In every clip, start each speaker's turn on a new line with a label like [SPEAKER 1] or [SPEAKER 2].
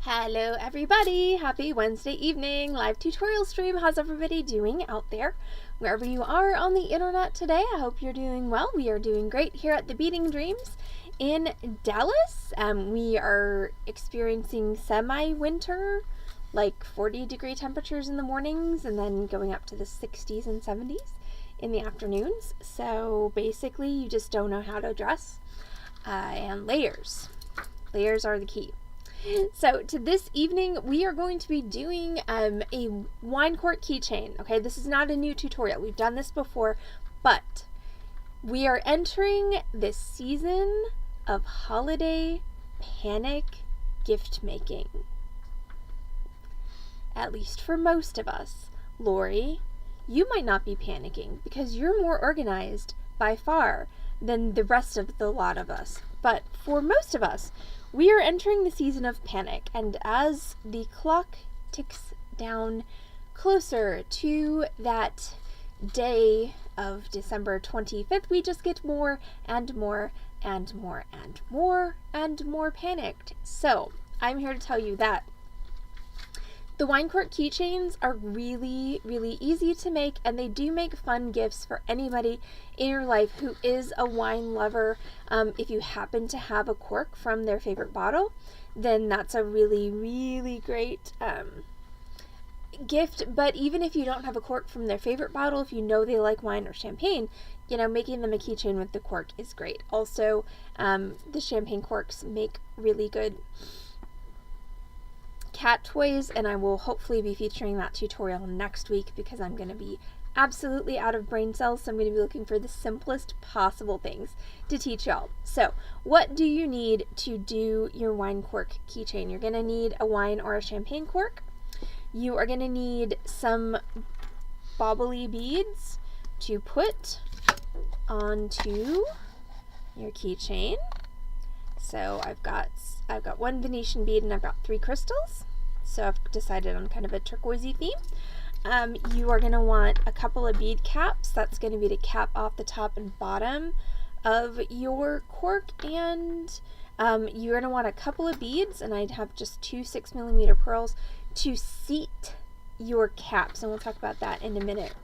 [SPEAKER 1] Hello everybody! Happy Wednesday evening live tutorial stream. How's everybody doing out there? Wherever you are on the internet today, I hope you're doing well. We are doing great here at the Beading Dreams in Dallas. We are experiencing semi-winter, like 40-degree temperatures in the mornings and then going up to the 60s and 70s in the afternoons. So basically you just don't know how to dress. And layers. Layers are the key. So to this evening, we are going to be doing a wine cork keychain. Okay, this is not a new tutorial. We've done this before, but we are entering this season of holiday panic gift making. At least for most of us. Lori, you might not be panicking because you're more organized by far than the rest of the lot of us. But for most of us, we are entering the season of panic, and as the clock ticks down closer to that day of December 25th, we just get more and more and more and more and more panicked. So, I'm here to tell you that the wine cork keychains are really, really easy to make, and they do make fun gifts for anybody in your life who is a wine lover. If you happen to have a cork from their favorite bottle, then that's a really, really great gift. But even if you don't have a cork from their favorite bottle, if you know they like wine or champagne, you know, making them a keychain with the cork is great. Also, the champagne corks make really good cat toys, and I will hopefully be featuring that tutorial next week because I'm going to be absolutely out of brain cells, so I'm going to be looking for the simplest possible things to teach y'all. So what do you need to do your wine cork keychain? You're going to need a wine or a champagne cork. You are going to need some bobbly beads to put onto your keychain. So I've got one Venetian bead and I've got 3 crystals. So I've decided on kind of a turquoisey theme. You are going to want a couple of bead caps. That's going to be to cap off the top and bottom of your cork. And you're going to want a couple of beads, and I'd have just 2 6mm pearls to seat your caps. And we'll talk about that in a minute.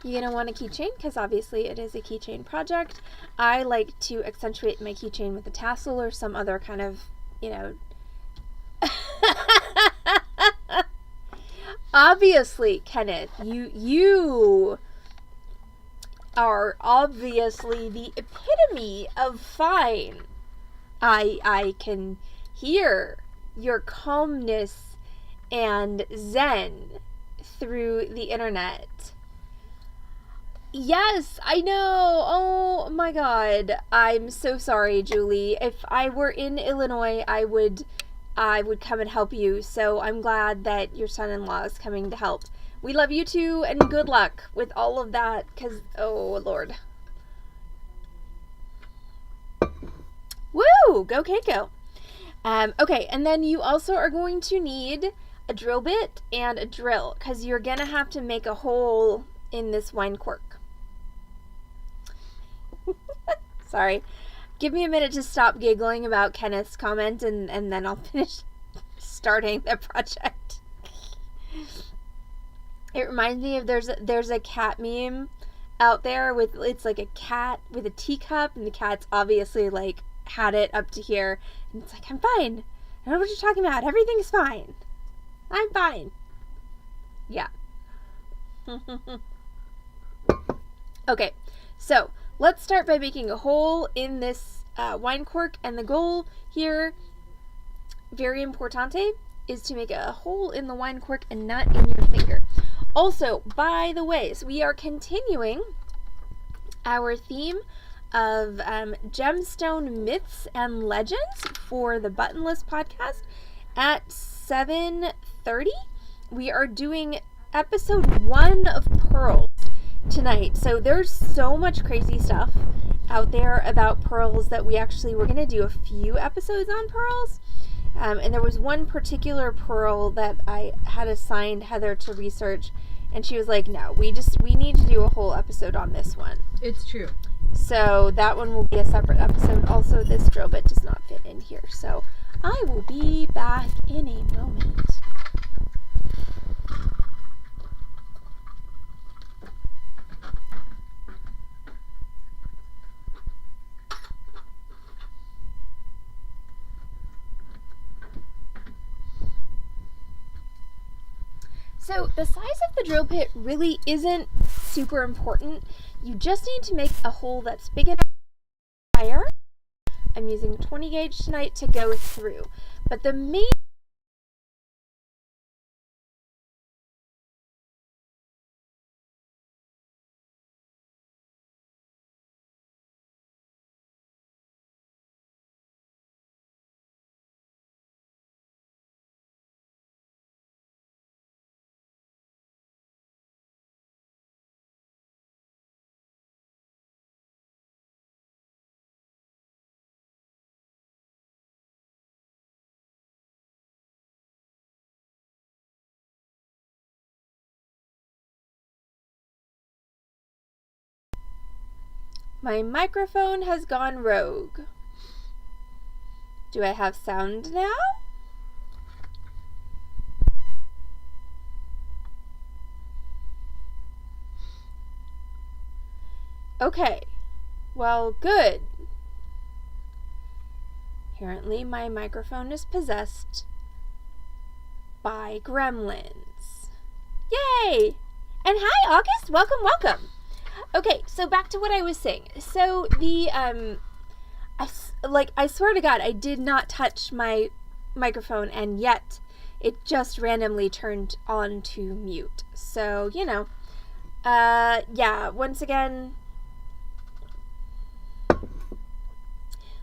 [SPEAKER 1] You're going to want a keychain because obviously it is a keychain project. I like to accentuate my keychain with a tassel or some other kind of, you know. Obviously, Kenneth, you are obviously the epitome of fine. I can hear your calmness and zen through the internet. Yes, I know. Oh my God. I'm so sorry, Julie. If I were in Illinois, I would come and help you. So I'm glad that your son-in-law is coming to help. We love you too, and good luck with all of that, because, oh Lord. Woo! Go Keiko. Okay, and then you also are going to need a drill bit and a drill, because you're going to have to make a hole in this wine cork. Sorry. Give me a minute to stop giggling about Kenneth's comment, and then I'll finish starting the project. It reminds me of there's a cat meme out there with, it's like a cat with a teacup, and the cat's obviously like had it up to here, and it's like, I'm fine. I don't know what you're talking about. Everything's fine. I'm fine. Yeah. Okay, so let's start by making a hole in this wine cork, and the goal here, very importante, is to make a hole in the wine cork and not in your finger. Also, by the way, so we are continuing our theme of gemstone myths and legends for the Buttonless podcast at 7:30. We are doing episode 1 of Pearls tonight. So there's so much crazy stuff out there about pearls that we actually were going to do a few episodes on pearls. And there was one particular pearl that I had assigned Heather to research, and she was like, no, we need to do a whole episode on this one.
[SPEAKER 2] It's true.
[SPEAKER 1] So that one will be a separate episode. Also, this drill bit does not fit in here. So I will be back in a moment. So the size of the drill bit really isn't super important. You just need to make a hole that's big enough for fire. I'm using 20 gauge tonight to go through. But the main my microphone has gone rogue. Do I have sound now? Okay, well, good. Apparently my microphone is possessed by gremlins. Yay! And hi, August! Welcome, welcome! Okay, so back to what I was saying. So the, I swear to God, I did not touch my microphone, and yet it just randomly turned on to mute. So, you know, yeah, once again,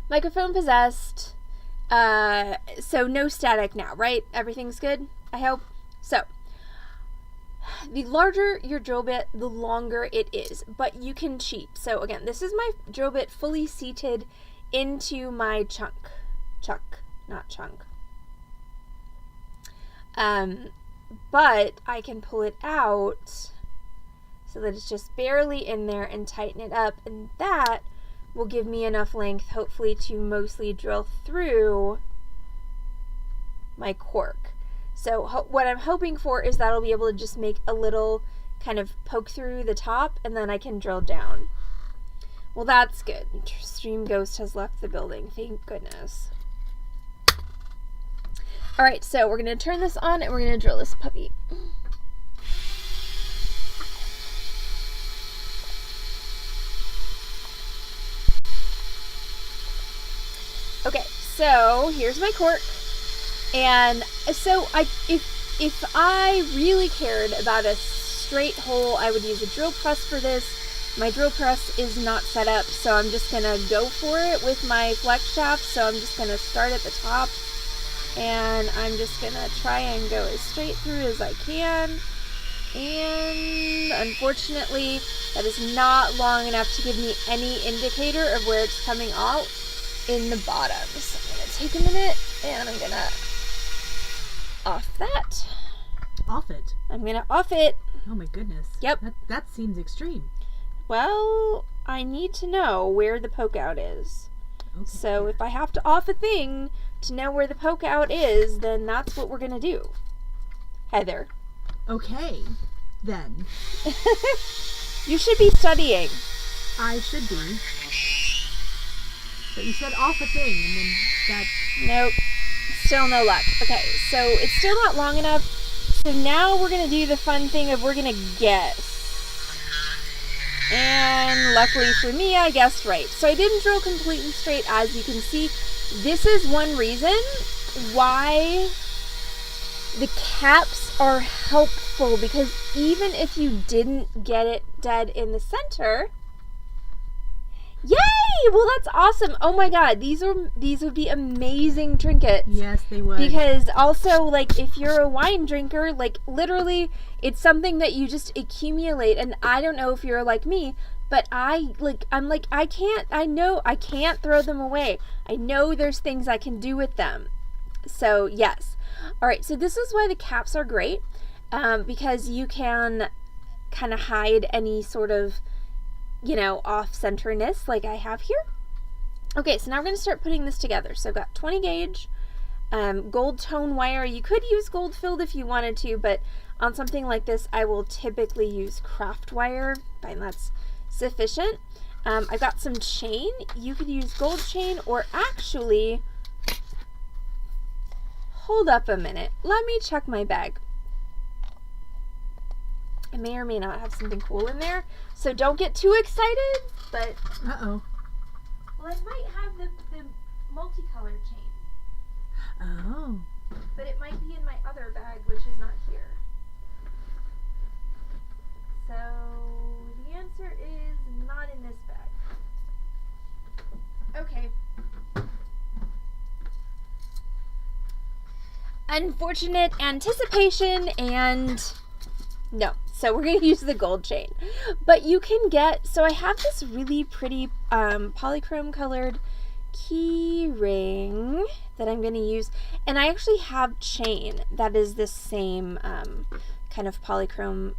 [SPEAKER 1] microphone possessed, so no static now, right? Everything's good, I hope? So, the larger your drill bit, the longer it is, but you can cheat. So again, this is my drill bit fully seated into my chuck, not chunk. But I can pull it out so that it's just barely in there and tighten it up, and that will give me enough length, hopefully, to mostly drill through my cork. So what I'm hoping for is that I'll be able to just make a little kind of poke through the top, and then I can drill down. Well, that's good. Stream Ghost has left the building. Thank goodness. Alright, so we're going to turn this on, and we're going to drill this puppy. Okay, so here's my cork. And so if I really cared about a straight hole, I would use a drill press for this. My drill press is not set up, so I'm just going to go for it with my flex shaft. So I'm just going to start at the top, and I'm just going to try and go as straight through as I can. And unfortunately, that is not long enough to give me any indicator of where it's coming out in the bottom. So I'm going to take a minute, and I'm going to off that.
[SPEAKER 2] Off it?
[SPEAKER 1] I'm going to off it.
[SPEAKER 2] Oh my goodness.
[SPEAKER 1] Yep.
[SPEAKER 2] That seems extreme.
[SPEAKER 1] Well, I need to know where the poke out is.
[SPEAKER 2] Okay.
[SPEAKER 1] So if I have to off a thing to know where the poke out is, then that's what we're going to do. Heather.
[SPEAKER 2] Okay, then.
[SPEAKER 1] You should be studying.
[SPEAKER 2] I should be. But you said off a thing, and then that...
[SPEAKER 1] Nope. Still no luck. Okay, so it's still not long enough. So now we're going to do the fun thing of we're going to guess. And luckily for me, I guessed right. So I didn't drill completely straight, as you can see. This is one reason why the caps are helpful, because even if you didn't get it dead in the center... Yay! Well, that's awesome. Oh my God, these would be amazing trinkets.
[SPEAKER 2] Yes, they would.
[SPEAKER 1] Because also, like, if you're a wine drinker, like, literally, it's something that you just accumulate. And I don't know if you're like me, but I know I can't throw them away. I know there's things I can do with them. So, yes. All right, so this is why the caps are great, because you can kind of hide any sort of you know, off-centerness like I have here. Okay, so now we're going to start putting this together. So I've got 20 gauge gold tone wire. You could use gold filled if you wanted to, but on something like this, I will typically use craft wire. Fine, that's sufficient. I've got some chain. You could use gold chain, or actually, hold up a minute. Let me check my bag. I may or may not have something cool in there, so don't get too excited, but...
[SPEAKER 2] Uh-oh.
[SPEAKER 1] Well, I might have the multicolored chain.
[SPEAKER 2] Oh.
[SPEAKER 1] But it might be in my other bag, which is not here. So the answer is not in this bag. Okay. Unfortunate anticipation, and no. So we're going to use the gold chain. But you can get, so I have this really pretty polychrome colored key ring that I'm going to use, and I actually have chain that is this same kind of polychrome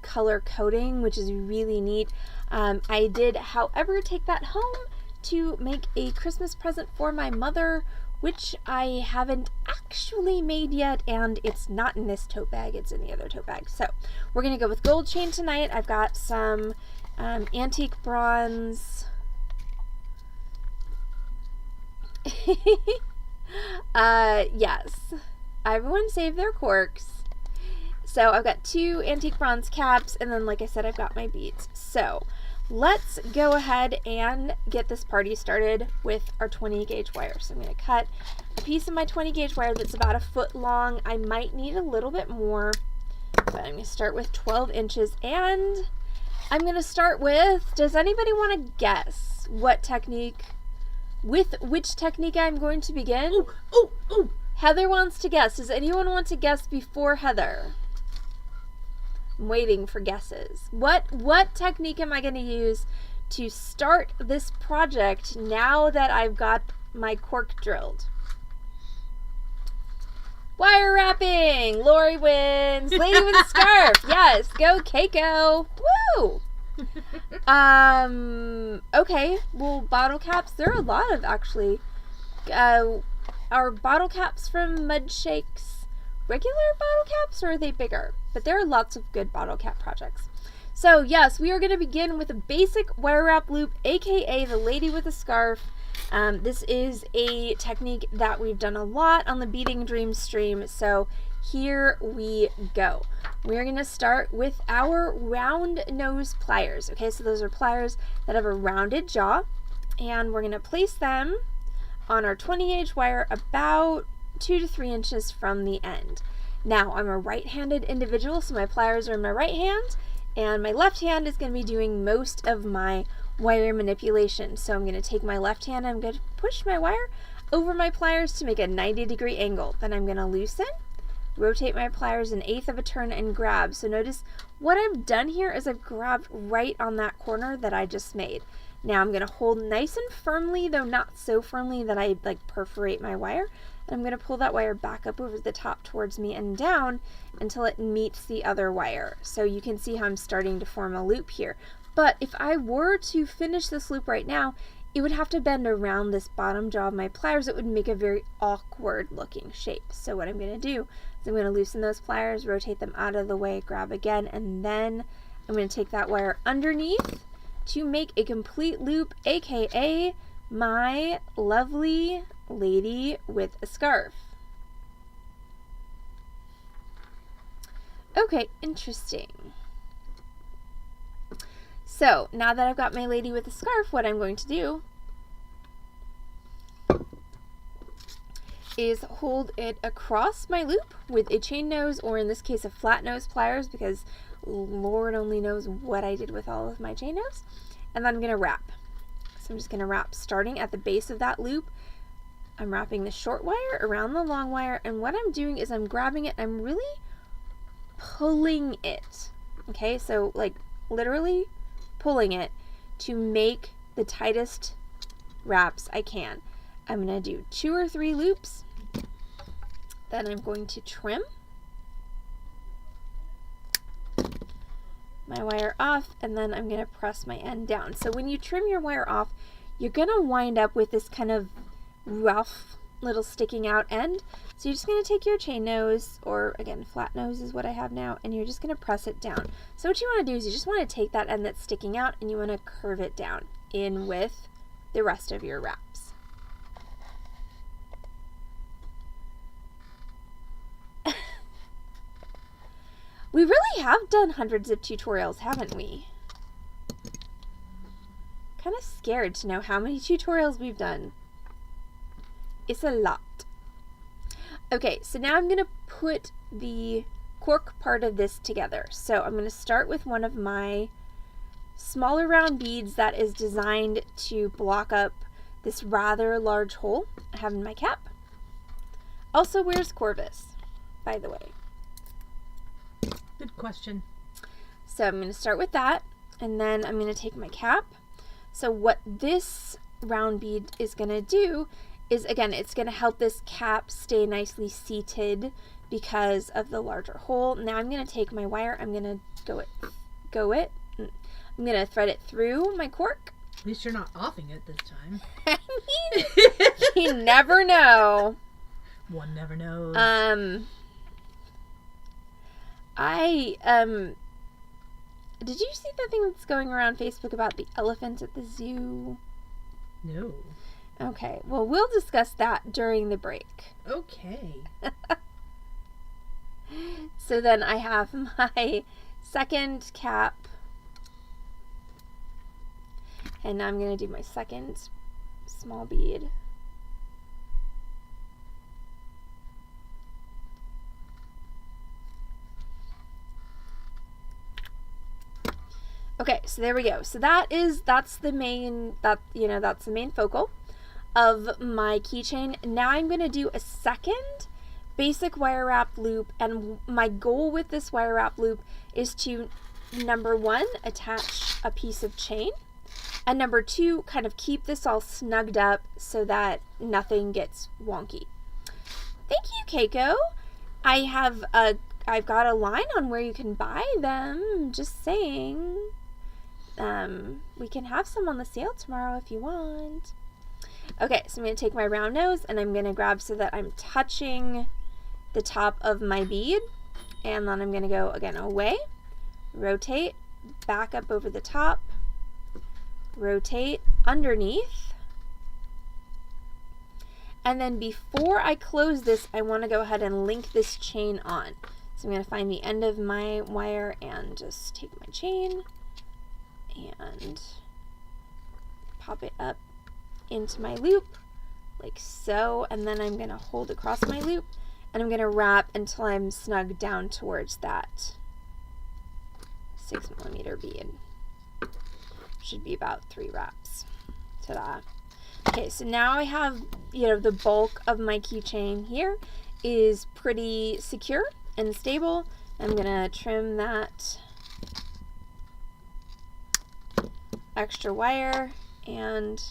[SPEAKER 1] color coding, which is really neat. I did, however, take that home to make a Christmas present for my mother, which I haven't actually made yet, and it's not in this tote bag, it's in the other tote bag. So we're going to go with gold chain tonight. I've got some antique bronze. Yes, everyone save their corks. So I've got 2 antique bronze caps, and then, like I said, I've got my beads. So let's go ahead and get this party started with our 20 gauge wire. So I'm going to cut a piece of my 20 gauge wire that's about 1 foot long. I might need a little bit more, but I'm going to start with 12 inches, and I'm going to start with, does anybody want to guess what technique, with which technique I'm going to begin?
[SPEAKER 2] Oh.
[SPEAKER 1] Heather wants to guess. Does anyone want to guess before Heather? I'm waiting for guesses. What technique am I going to use to start this project now that I've got my cork drilled? Wire wrapping! Lori wins! Lady with a scarf! Yes, go Keiko! Woo! Okay, well, bottle caps, there are a lot of, actually. Are bottle caps from Mud Shakes regular bottle caps, or are they bigger? But there are lots of good bottle cap projects. So yes, we are going to begin with a basic wire wrap loop, aka the lady with a scarf. This is a technique that we've done a lot on the Beading Dreams stream, so here we go. We're going to start with our round nose pliers. Okay, so those are pliers that have a rounded jaw, and we're going to place them on our 20 gauge wire about 2 to 3 inches from the end. Now, I'm a right-handed individual, so my pliers are in my right hand, and my left hand is going to be doing most of my wire manipulation. So I'm going to take my left hand, I'm going to push my wire over my pliers to make a 90-degree angle. Then I'm going to loosen, rotate my pliers 1/8 of a turn, and grab. So notice what I've done here is I've grabbed right on that corner that I just made. Now I'm going to hold nice and firmly, though not so firmly that I like perforate my wire. And I'm going to pull that wire back up over the top towards me and down until it meets the other wire. So you can see how I'm starting to form a loop here. But if I were to finish this loop right now, it would have to bend around this bottom jaw of my pliers. It would make a very awkward looking shape. So what I'm going to do is I'm going to loosen those pliers, rotate them out of the way, grab again, and then I'm going to take that wire underneath to make a complete loop, aka my lovely lady with a scarf. Okay, interesting. So now that I've got my lady with a scarf, what I'm going to do is hold it across my loop with a chain nose, or in this case a flat nose pliers, because Lord only knows what I did with all of my chain nose. And then I'm going to wrap. So I'm just going to wrap starting at the base of that loop. I'm wrapping the short wire around the long wire, and what I'm doing is I'm grabbing it, I'm really pulling it. Okay, so like literally pulling it to make the tightest wraps I can. I'm going to do 2 or 3 loops. Then I'm going to trim. my wire off, and then I'm going to press my end down. So when you trim your wire off, you're going to wind up with this kind of rough little sticking out end. So you're just going to take your chain nose, or again, flat nose is what I have now, and you're just going to press it down. So what you want to do is you just want to take that end that's sticking out and you want to curve it down in with the rest of your wraps. We really have done hundreds of tutorials, haven't we? Kind of scared to know how many tutorials we've done. It's a lot. Okay, so now I'm going to put the cork part of this together. So I'm going to start with one of my smaller round beads that is designed to block up this rather large hole I have in my cap. Also, where's Corvus, by the way?
[SPEAKER 2] Good question.
[SPEAKER 1] So I'm going to start with that, and then I'm going to take my cap. So what this round bead is going to do is, again, it's going to help this cap stay nicely seated because of the larger hole. Now I'm going to take my wire, I'm going to I'm going to thread it through my cork.
[SPEAKER 2] At least you're not offing it this time.
[SPEAKER 1] I mean, you never know.
[SPEAKER 2] One never knows.
[SPEAKER 1] Did you see that thing that's going around Facebook about the elephant at the zoo?
[SPEAKER 2] No.
[SPEAKER 1] Okay, well, we'll discuss that during the break.
[SPEAKER 2] Okay.
[SPEAKER 1] So then I have my second cap, and now I'm going to do my second small bead. Okay, so there we go. So that's the main focal of my keychain. Now I'm going to do a second basic wire wrap loop, and my goal with this wire wrap loop is to, number one, attach a piece of chain, and number two, kind of keep this all snugged up so that nothing gets wonky. Thank you, Keiko. I've got a line on where you can buy them, just saying. We can have some on the sale tomorrow if you want. Okay, so I'm going to take my round nose and I'm going to grab so that I'm touching the top of my bead, and then I'm going to go again away, rotate, back up over the top, rotate underneath, and then before I close this, I want to go ahead and link this chain on. So I'm going to find the end of my wire and just take my chain and pop it up into my loop like so, and then I'm going to hold across my loop and I'm going to wrap until I'm snug down towards that 6mm bead. Should be about 3 wraps. Ta-da. Okay, so now I have, the bulk of my keychain here is pretty secure and stable. I'm going to trim that extra wire and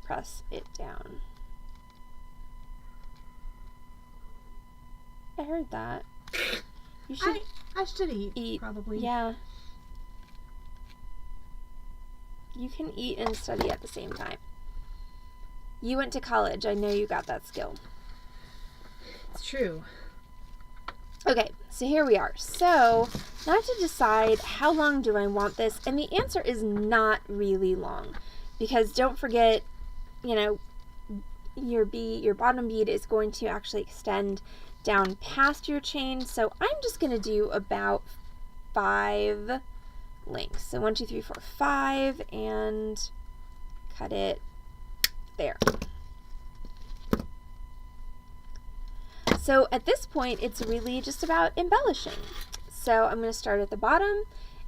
[SPEAKER 1] press it down. I heard that. You should
[SPEAKER 2] I should eat, probably.
[SPEAKER 1] Yeah. You can eat and study at the same time. You went to college. I know you got that skill.
[SPEAKER 2] It's true.
[SPEAKER 1] Okay, so here we are. So now I have to decide how long do I want this, and the answer is not really long, because don't forget, your bottom bead is going to actually extend down past your chain. So I'm just going to do about 5 links. So 1, 2, 3, 4, 5, and cut it there. So at this point, it's really just about embellishing. So I'm going to start at the bottom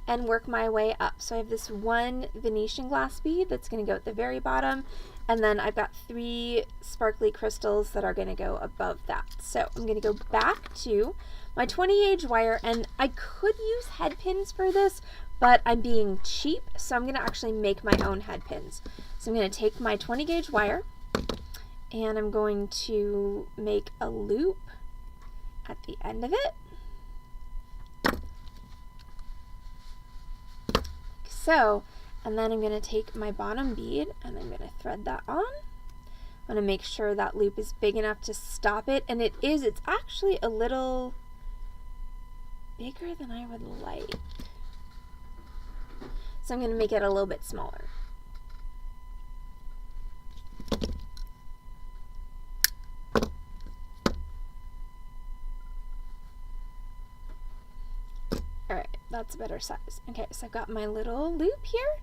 [SPEAKER 1] and work my way up. So I have this 1 Venetian glass bead that's going to go at the very bottom, and then I've got 3 sparkly crystals that are going to go above that. So I'm going to go back to my 20 gauge wire, and I could use head pins for this, but I'm being cheap, so I'm going to actually make my own head pins. So I'm going to take my 20 gauge wire, and I'm going to make a loop at the end of it, so. And then I'm going to take my bottom bead and I'm going to thread that on. I'm going to make sure that loop is big enough to stop it, and it's actually a little bigger than I would like. So I'm going to make it a little bit smaller. Alright, that's a better size. Okay, so I've got my little loop here.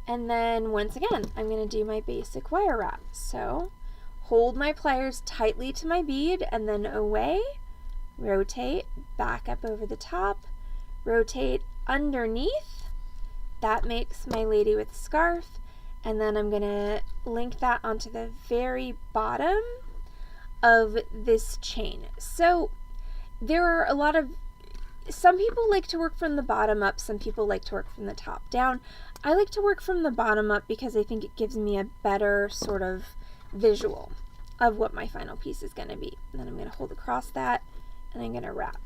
[SPEAKER 1] And then once again, I'm going to do my basic wire wrap. So hold my pliers tightly to my bead and then away, rotate, back up over the top, rotate underneath. That makes my lady with a scarf. And then I'm going to link that onto the very bottom of this chain. So there are a lot of, some people like to work from the bottom up, some people like to work from the top down. I like to work from the bottom up because I think it gives me a better sort of visual of what my final piece is going to be. And then I'm going to hold across that and I'm going to wrap.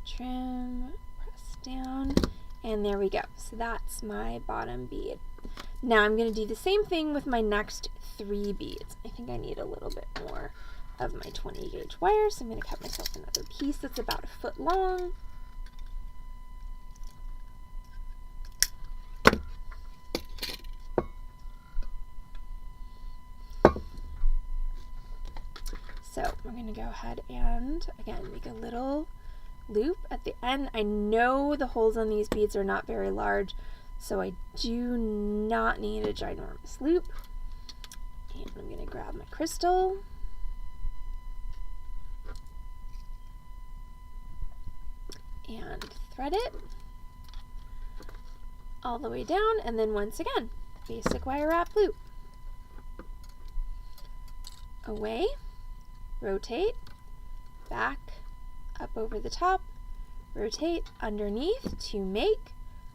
[SPEAKER 1] Trim, press down, and there we go. So that's my bottom bead. Now I'm going to do the same thing with my next 3 beads. I think I need a little bit more of my 20 gauge wire, so I'm going to cut myself another piece that's about 1 foot long. So we're going to go ahead and again make a little loop at the end. I know the holes on these beads are not very large, so I do not need a ginormous loop. And I'm going to grab my crystal. And thread it all the way down, and then once again, basic wire wrap loop. Away, rotate, back, up over the top, rotate underneath to make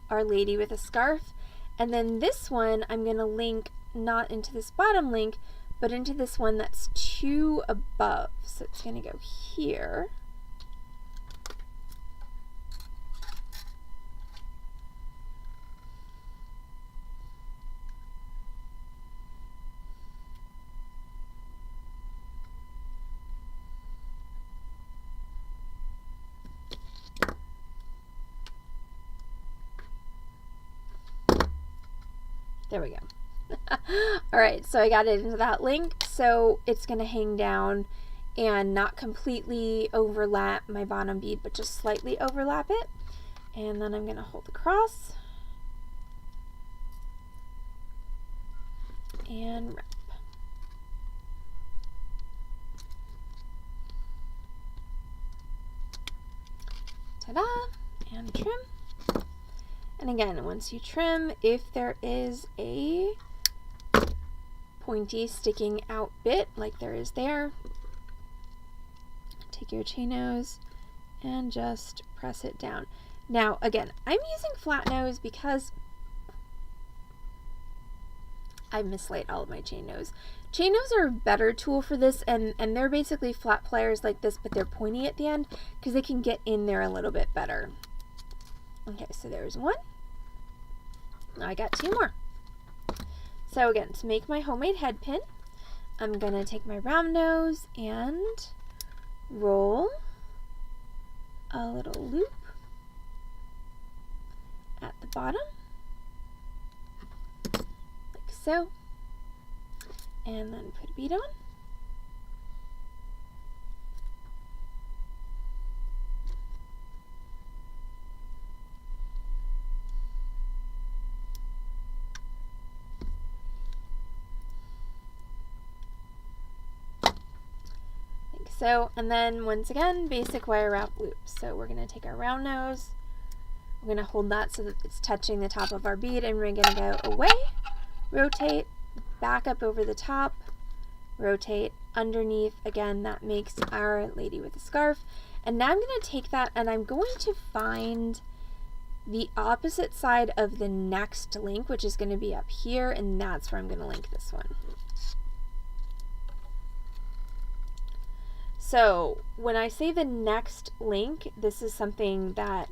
[SPEAKER 1] our lady with a scarf. And then this one I'm going to link not into this bottom link, but into this one that's 2 above. So it's going to go here. There we go. Alright, so I got it into that link, so it's going to hang down and not completely overlap my bottom bead, but just slightly overlap it. And then I'm going to hold across and wrap. Ta-da! And trim. And again, once you trim, if there is a pointy sticking out bit like there is there, take your chain nose and just press it down. Now again, I'm using flat nose because I mislaid all of my chain nose. Chain nose are a better tool for this, and they're basically flat pliers like this, but they're pointy at the end because they can get in there a little bit better. Okay, so there's 1. Now I got 2 more. So again, to make my homemade head pin, I'm going to take my round nose and roll a little loop at the bottom, like so, and then put a bead on. So, and then once again, basic wire wrap loop. So we're going to take our round nose, we're going to hold that so that it's touching the top of our bead, and we're going to go away, rotate, back up over the top, rotate underneath. Again, that makes our lady with a scarf. And now I'm going to take that and I'm going to find the opposite side of the next link, which is going to be up here, and that's where I'm going to link this one. So when I say the next link, this is something that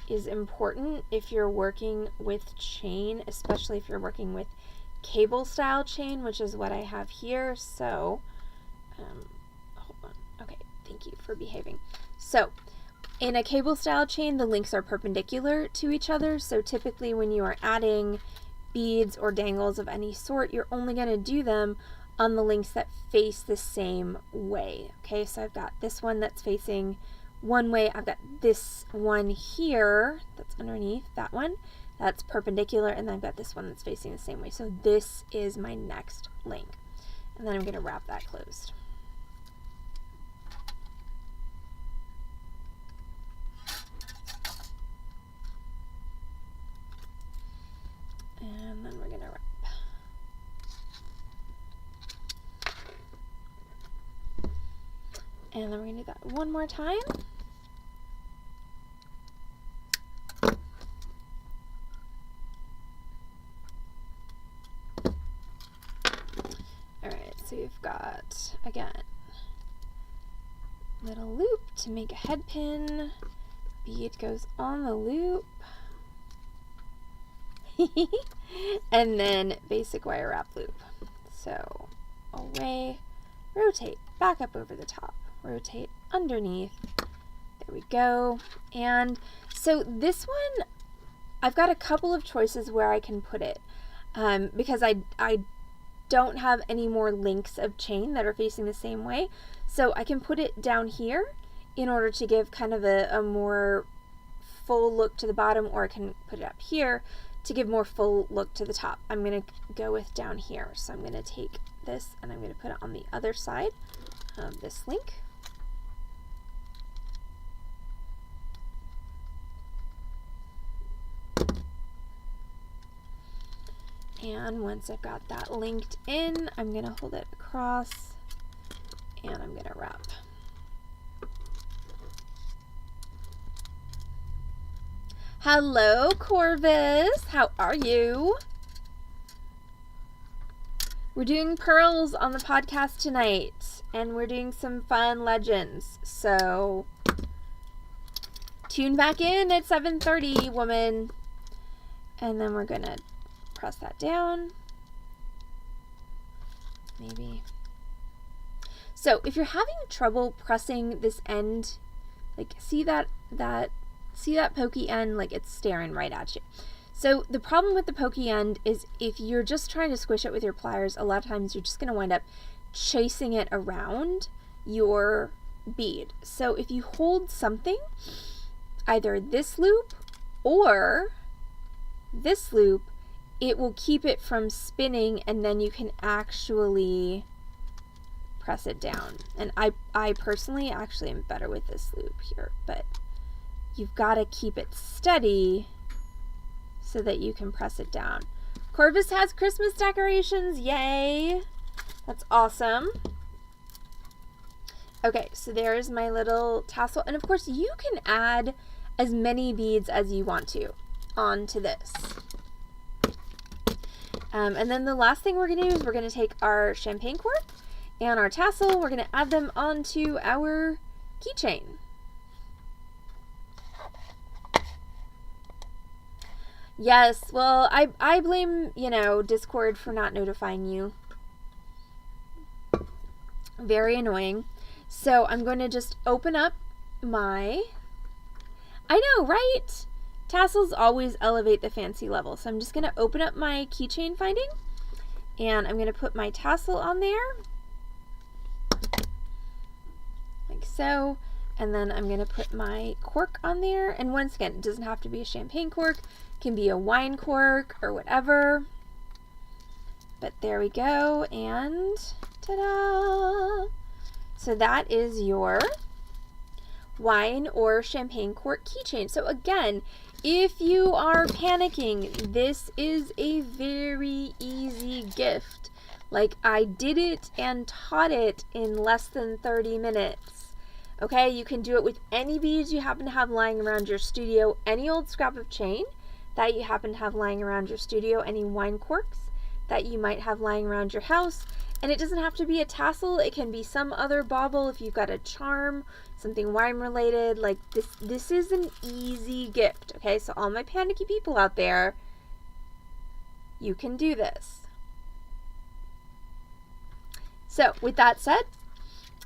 [SPEAKER 1] is important if you're working with chain, especially if you're working with cable style chain, which is what I have here. So hold on. Okay, thank you for behaving. So in a cable style chain, the links are perpendicular to each other. So typically when you are adding beads or dangles of any sort, you're only going to do them on the links that face the same way. Okay, so I've got this one that's facing one way. I've got this one here that's underneath that one that's perpendicular, and then I've got this one that's facing the same way. So this is my next link, and then I'm going to wrap that closed. And then we're going to wrap. And then we're going to do that one more time. Alright, so you've got, again, little loop to make a head pin. Bead goes on the loop. And then basic wire wrap loop. So away, rotate, back up over the top. Rotate underneath. There we go. And so this one, I've got a couple of choices where I can put it because I don't have any more links of chain that are facing the same way. So I can put it down here in order to give kind of a more full look to the bottom, or I can put it up here to give more full look to the top. I'm going to go with down here. So I'm going to take this and I'm going to put it on the other side of this link. And once I've got that linked in, I'm going to hold it across and I'm going to wrap. Hello, Corvus. How are you? We're doing pearls on the podcast tonight, and we're doing some fun legends. So tune back in at 7:30, woman. And then we're going to press that down. Maybe. So if you're having trouble pressing this end, like see that pokey end, like it's staring right at you. So the problem with the pokey end is if you're just trying to squish it with your pliers, a lot of times you're just going to wind up chasing it around your bead. So if you hold something, either this loop or this loop, it will keep it from spinning, and then you can actually press it down. And I personally actually am better with this loop here, but you've got to keep it steady so that you can press it down. Corvus has Christmas decorations. Yay! That's awesome. Okay, so there's my little tassel. And of course, you can add as many beads as you want to onto this. And then the last thing we're going to do is we're going to take our champagne cork and our tassel. We're going to add them onto our keychain. Yes, well, I blame, Discord for not notifying you. Very annoying. So I'm going to just open up my... I know, right? Tassels always elevate the fancy level. So I'm just going to open up my keychain finding. And I'm going to put my tassel on there. Like so. And then I'm going to put my cork on there. And once again, it doesn't have to be a champagne cork. It can be a wine cork or whatever. But there we go. And ta-da! So that is your wine or champagne cork keychain. So again, if you are panicking, this is a very easy gift. Like, I did it and taught it in less than 30 minutes. Okay, you can do it with any beads you happen to have lying around your studio, any old scrap of chain that you happen to have lying around your studio, any wine corks that you might have lying around your house. And it doesn't have to be a tassel. It can be some other bauble if you've got a charm, something wine related. Like this is an easy gift, okay? So all my panicky people out there, you can do this. So with that said,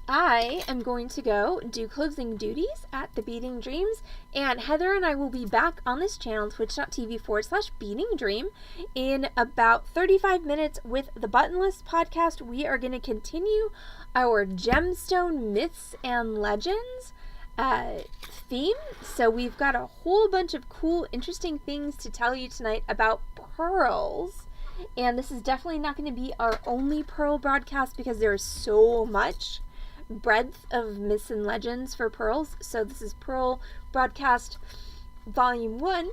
[SPEAKER 1] I am going to go do closing duties at the Beading Dreams, and Heather and I will be back on this channel, twitch.tv/Beading Dream, in about 35 minutes with the Buttonless podcast. We are going to continue our gemstone myths and legends theme. So we've got a whole bunch of cool, interesting things to tell you tonight about pearls. And this is definitely not going to be our only pearl broadcast because there is so much breadth of myths and legends for pearls. So this is Pearl Broadcast Volume 1.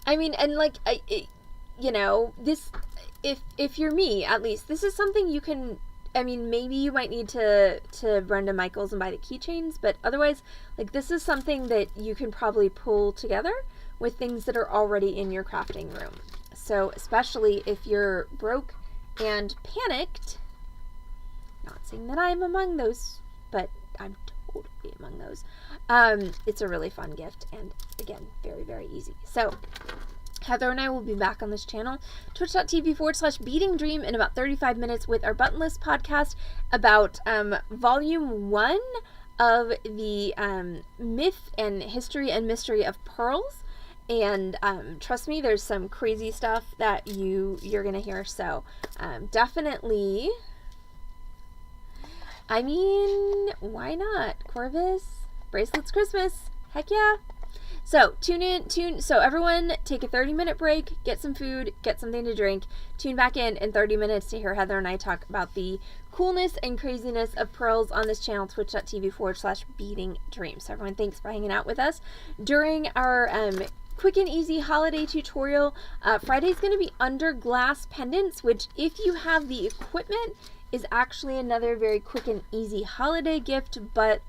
[SPEAKER 1] I mean, and like, you know, this, if you're me, at least, this is something you can, I mean, maybe you might need to run to Michael's and buy the keychains, but otherwise, like, this is something that you can probably pull together with things that are already in your crafting room. So especially if you're broke and panicked, not saying that I'm among those, but I'm totally among those. It's a really fun gift, and again, very, very easy. So Heather and I will be back on this channel, twitch.tv/Beading Dream, in about 35 minutes with our Buttonless podcast about volume 1 of the myth and history and mystery of pearls. And trust me, there's some crazy stuff that you're gonna hear. So definitely, I mean, why not? Corvus bracelets Christmas, heck yeah. So so everyone take a 30-minute break, get some food, get something to drink, tune back in 30 minutes to hear Heather and I talk about the coolness and craziness of pearls on this channel, twitch.tv/Beading Dream. So everyone, thanks for hanging out with us during our quick and easy holiday tutorial. Friday's going to be under glass pendants, which, if you have the equipment, is actually another very quick and easy holiday gift, but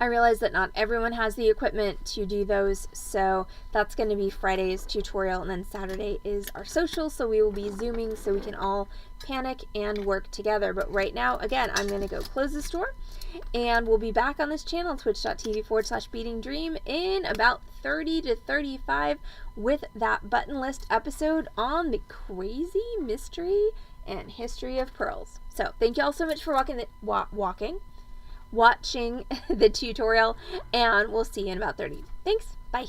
[SPEAKER 1] I realize that not everyone has the equipment to do those, so that's going to be Friday's tutorial, and then Saturday is our social, so we will be Zooming so we can all panic and work together. But right now, again, I'm going to go close the store, and we'll be back on this channel, twitch.tv/Beading Dream, in about 30 to 35 with that button list episode on the crazy mystery and history of pearls. So thank you all so much for watching the tutorial, and we'll see you in about 30. Thanks. Bye.